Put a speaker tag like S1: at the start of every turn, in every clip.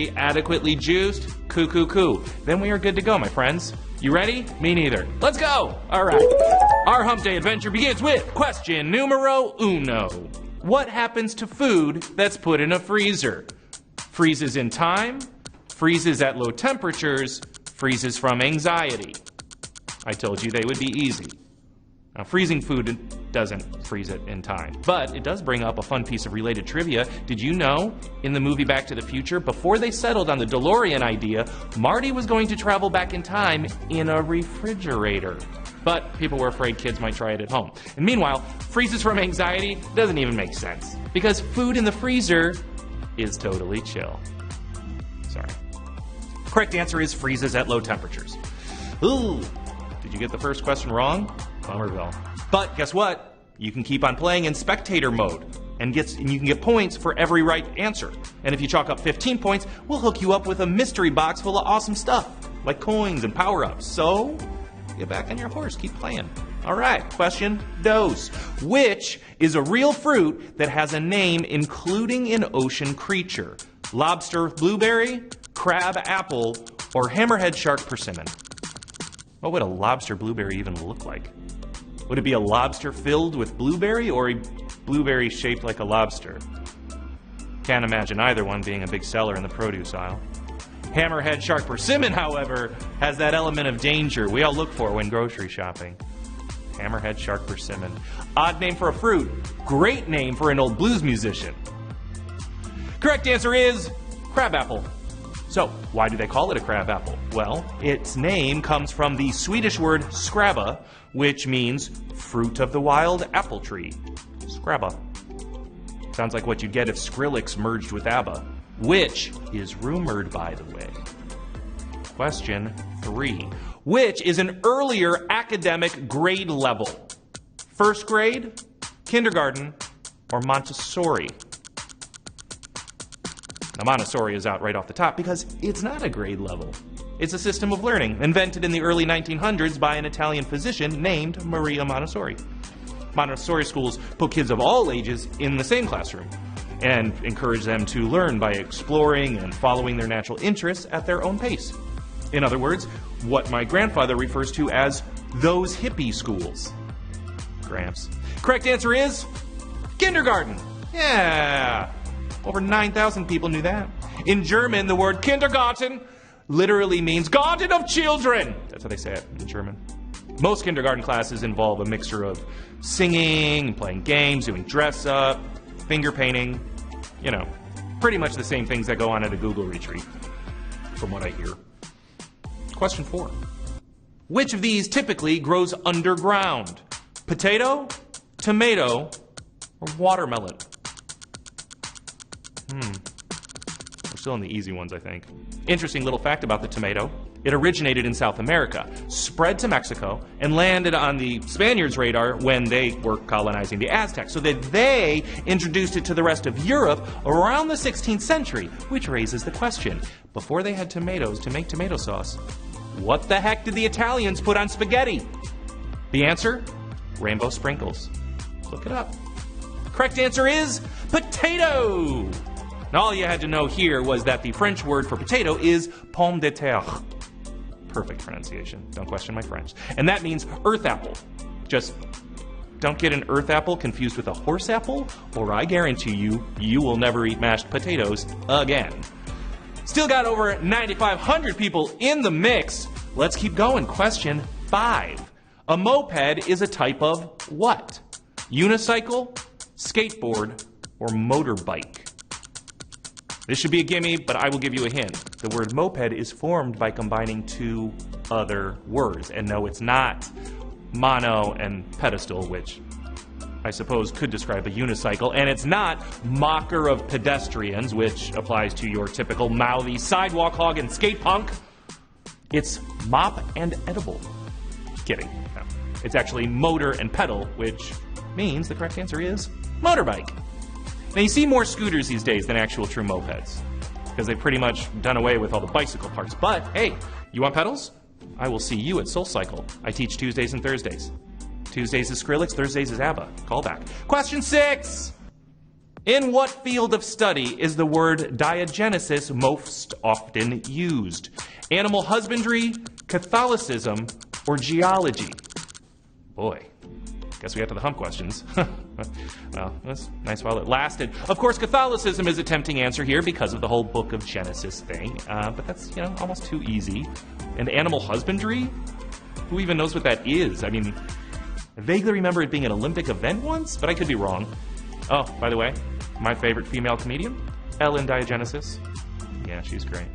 S1: adequately juiced? Coo. Then we are good to go, my friends. You ready? Me neither. Let's go! Alright. Our hump day adventure begins with question numero uno. What happens to food that's put in a freezer? Freezes in time, freezes at low temperatures, freezes from anxiety. I told you they would be easy. Now, freezing food doesn't freeze it in time, but it does bring up a fun piece of related trivia. Did you know, in the movie Back to the Future, before they settled on the DeLorean idea, Marty was going to travel back in time in a refrigerator. But people were afraid kids might try it at home. And meanwhile, freezes from anxiety doesn't even make sense, because food in the freezer is totally chill. Sorry. Correct answer is freezes at low temperatures. Ooh, did you get the first question wrong? Bummerville. But guess what? You can keep on playing in spectator mode, and you can get points for every right answer. And if you chalk up 15 points, we'll hook you up with a mystery box full of awesome stuff, like coins and power-ups. So, get back on your horse, keep playing. All right, question dos. Which is a real fruit that has a name including an ocean creature? Lobster blueberry, crab apple, or hammerhead shark persimmon? What would a lobster blueberry even look like? Would it be a lobster filled with blueberry, or a blueberry shaped like a lobster? Can't imagine either one being a big seller in the produce aisle. Hammerhead shark persimmon, however, has that element of danger we all look for when grocery shopping. Hammerhead shark persimmon. Odd name for a fruit. Great name for an old blues musician. Correct answer is crabapple. So, why do they call it a crabapple? Well, its name comes from the Swedish word skraba, which means fruit of the wild apple tree. Skraba. Sounds like what you'd get if Skrillex merged with ABBA, which is rumored, by the way. Question 3. Which is an earlier academic grade level? First grade, kindergarten, or Montessori? Now, Montessori is out right off the top because it's not a grade level. It's a system of learning invented in the early 1900s by an Italian physician named Maria Montessori. Montessori schools put kids of all ages in the same classroom and encourage them to learn by exploring and following their natural interests at their own pace. In other words, what my grandfather refers to as those hippie schools. Gramps. Correct answer is kindergarten. Yeah. Over 9,000 people knew that. In German, the word Kindergarten literally means garden of children. That's how they say it in German. Most kindergarten classes involve a mixture of singing and playing games, doing dress up, finger painting. You know, pretty much the same things that go on at a Google retreat, from what I hear. Question 4. Which of these typically grows underground? Potato, tomato, or watermelon? We're still in the easy ones, I think. Interesting little fact about the tomato. It originated in South America, spread to Mexico, and landed on the Spaniards' radar when they were colonizing the Aztecs, so that they introduced it to the rest of Europe around the 16th century, which raises the question, before they had tomatoes to make tomato sauce, what the heck did the Italians put on spaghetti? The answer? Rainbow sprinkles. Look it up. Correct answer is potato! Now, all you had to know here was that the French word for potato is pomme de terre. Perfect pronunciation. Don't question my French. And that means earth apple. Just don't get an earth apple confused with a horse apple, or I guarantee you, you will never eat mashed potatoes again. Still got over 9,500 people in the mix. Let's keep going. Question 5. A moped is a type of what? Unicycle, skateboard, or motorbike? This should be a gimme, but I will give you a hint. The word moped is formed by combining two other words. And no, it's not mono and pedestal, which I suppose could describe a unicycle. And it's not mocker of pedestrians, which applies to your typical mouthy sidewalk hog and skate punk. It's mop and edible. Kidding. No. It's actually motor and pedal, which means the correct answer is motorbike. Now, you see more scooters these days than actual true mopeds, because they've pretty much done away with all the bicycle parts. But, hey, you want pedals? I will see you at SoulCycle. I teach Tuesdays and Thursdays. Tuesdays is Skrillex, Thursdays is ABBA. Call back. Question 6. In what field of study is the word diagenesis most often used? Animal husbandry, Catholicism, or geology? Boy, guess we got to the hump questions. Well, that's nice while it lasted. Of course, Catholicism is a tempting answer here because of the whole Book of Genesis thing, but that's, almost too easy. And animal husbandry? Who even knows what that is? I mean, I vaguely remember it being an Olympic event once, but I could be wrong. Oh, by the way, my favorite female comedian, Ellen DeGeneres. Yeah, she's great.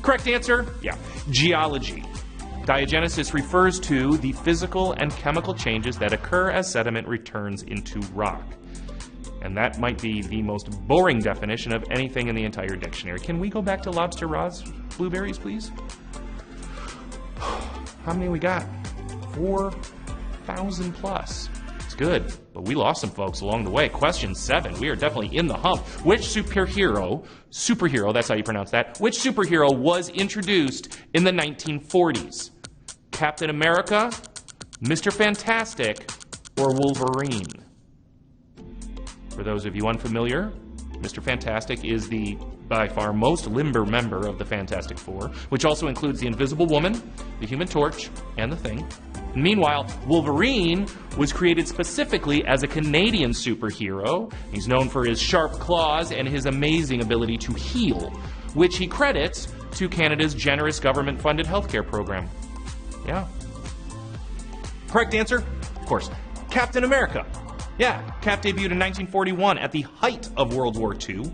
S1: Correct answer? Yeah, geology. Diagenesis refers to the physical and chemical changes that occur as sediment returns into rock. And that might be the most boring definition of anything in the entire dictionary. Can we go back to lobster raws, blueberries, please? How many we got? 4,000 plus. It's good, but we lost some folks along the way. Question 7. We are definitely in the hump. Which superhero, that's how you pronounce that, which superhero was introduced in the 1940s? Captain America, Mr. Fantastic, or Wolverine? For those of you unfamiliar, Mr. Fantastic is the, by far, most limber member of the Fantastic Four, which also includes the Invisible Woman, the Human Torch, and the Thing. And meanwhile, Wolverine was created specifically as a Canadian superhero. He's known for his sharp claws and his amazing ability to heal, which he credits to Canada's generous government-funded healthcare program. Yeah. Correct answer? Of course, Captain America. Yeah, Cap debuted in 1941 at the height of World War II.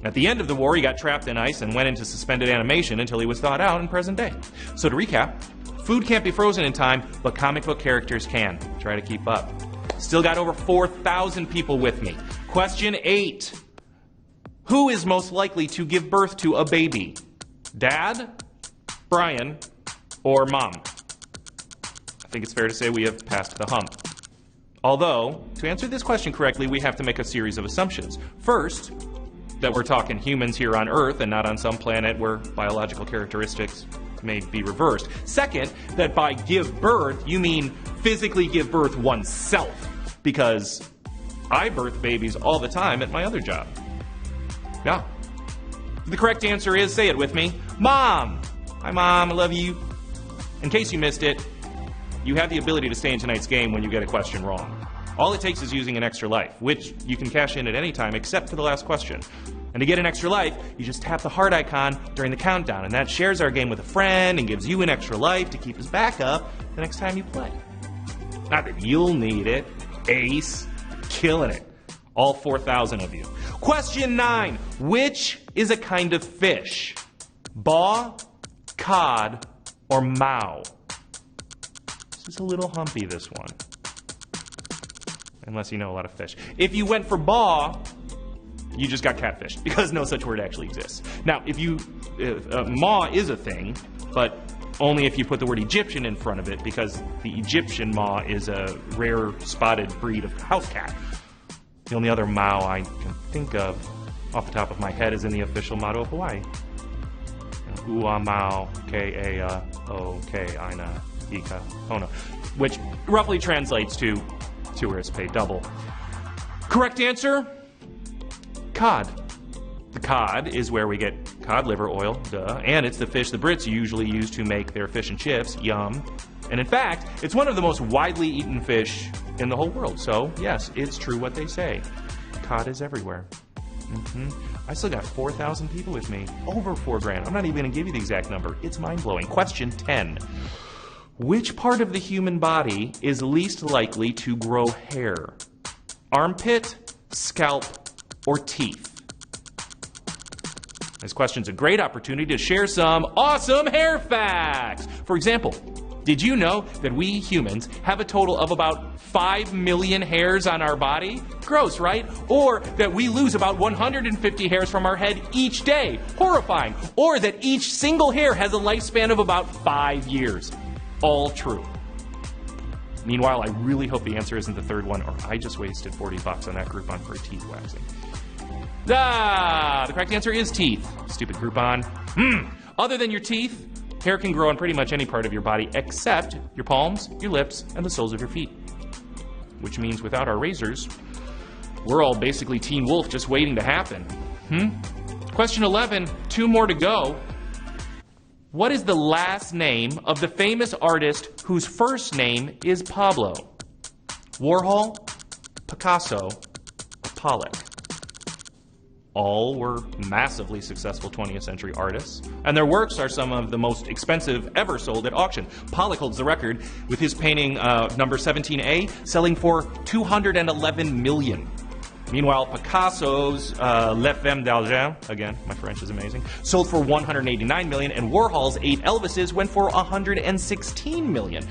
S1: At the end of the war, he got trapped in ice and went into suspended animation until he was thawed out in present day. So to recap, food can't be frozen in time, but comic book characters can. Try to keep up. Still got over 4,000 people with me. Question 8. Who is most likely to give birth to a baby? Dad, Brian, or Mom? I think it's fair to say we have passed the hump. Although, to answer this question correctly, we have to make a series of assumptions. First, that we're talking humans here on Earth and not on some planet where biological characteristics may be reversed. Second, that by give birth, you mean physically give birth oneself, because I birth babies all the time at my other job. Yeah. The correct answer is, say it with me, Mom! Hi, Mom, I love you. In case you missed it, you have the ability to stay in tonight's game when you get a question wrong. All it takes is using an extra life, which you can cash in at any time except for the last question. And to get an extra life, you just tap the heart icon during the countdown, and that shares our game with a friend and gives you an extra life to keep his back up the next time you play. Not that you'll need it. Ace. Killing it. All 4,000 of you. Question 9. Which is a kind of fish? Baw, cod, or mao? This is a little humpy, this one. Unless you know a lot of fish. If you went for baw, you just got catfished, because no such word actually exists. Now, maw is a thing, but only if you put the word Egyptian in front of it, because the Egyptian maw is a rare spotted breed of house cat. The only other mao I can think of off the top of my head is in the official motto of Hawaii. Ua mao, K-A-O-K, Aina, Ika, Ona, which roughly translates to tourists pay double. Correct answer? Cod. The cod is where we get cod liver oil, duh, and it's the fish the Brits usually use to make their fish and chips, yum. And in fact, it's one of the most widely eaten fish in the whole world, so yes, it's true what they say. Cod is everywhere. I still got 4,000 people with me. Over 4 grand. I'm not even going to give you the exact number. It's mind-blowing. Question 10. Which part of the human body is least likely to grow hair? Armpit, scalp, or teeth? This question's a great opportunity to share some awesome hair facts. For example, did you know that we humans have a total of about 5 million hairs on our body? Gross, right? Or that we lose about 150 hairs from our head each day. Horrifying. Or that each single hair has a lifespan of about 5 years. All true. Meanwhile, I really hope the answer isn't the third one, or I just wasted $40 on that Groupon for a teeth waxing. The correct answer is teeth. Stupid Groupon. Other than your teeth, hair can grow on pretty much any part of your body except your palms, your lips, and the soles of your feet. Which means without our razors, We're all basically Teen Wolf just waiting to happen. Question 11, 2 more to go. What is the last name of the famous artist whose first name is Pablo? Warhol, Picasso, or Pollock? All were massively successful 20th century artists, and their works are some of the most expensive ever sold at auction. Pollock holds the record with his painting number 17A selling for $211 million. Meanwhile, Picasso's Les Femmes d'Argent, again, my French is amazing, sold for $189 million, and Warhol's 8 Elvises went for $116 million.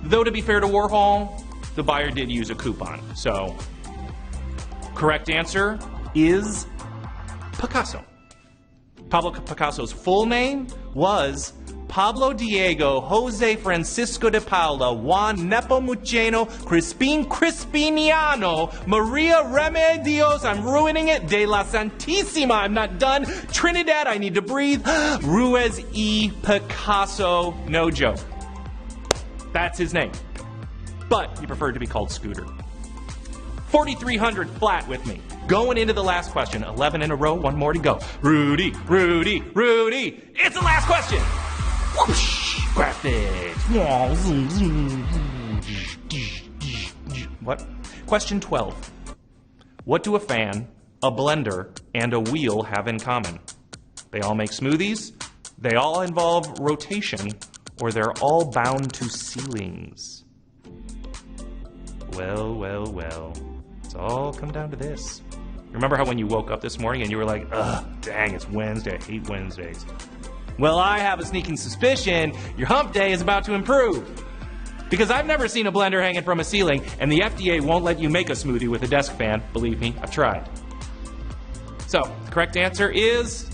S1: Though, to be fair to Warhol, the buyer did use a coupon. So, correct answer is Picasso. Pablo Picasso's full name was Pablo Diego Jose Francisco de Paula Juan Nepomuceno Crispin Crispiniano Maria Remedios, I'm ruining it, de la Santissima, I'm not done, Trinidad, I need to breathe, Ruiz y Picasso, no joke. That's his name. But he preferred to be called Scooter. 4,300 flat with me. Going into the last question. 11 in a row, 1 more to go. Rudy, Rudy, Rudy. It's the last question. Whoosh, graphics. What? Question 12. What do a fan, a blender, and a wheel have in common? They all make smoothies, they all involve rotation, or they're all bound to ceilings. Well, well, well. It's all come down to this. Remember how when you woke up this morning and you were like, ugh, dang, it's Wednesday, I hate Wednesdays. Well, I have a sneaking suspicion your hump day is about to improve. Because I've never seen a blender hanging from a ceiling, and the FDA won't let you make a smoothie with a desk fan. Believe me, I've tried. So, the correct answer is,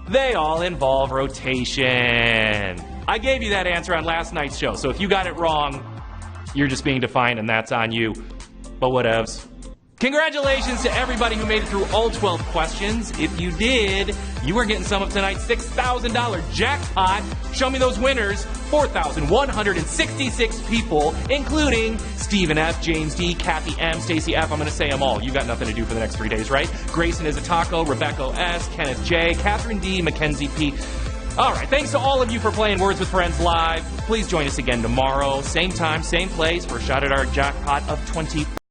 S1: they all involve rotation. I gave you that answer on last night's show, so if you got it wrong, you're just being defiant and that's on you. But whatevs. Congratulations to everybody who made it through all 12 questions. If you did, you are getting some of tonight's $6,000 jackpot. Show me those winners. 4,166 people, including Stephen F., James D., Kathy M., Stacy F. I'm going to say them all. You got nothing to do for the next 3 days, right? Grayson is a taco, Rebecca S., Kenneth J., Catherine D., Mackenzie P. All right, thanks to all of you for playing Words with Friends live. Please join us again tomorrow, same time, same place, for a shot at our jackpot of $20.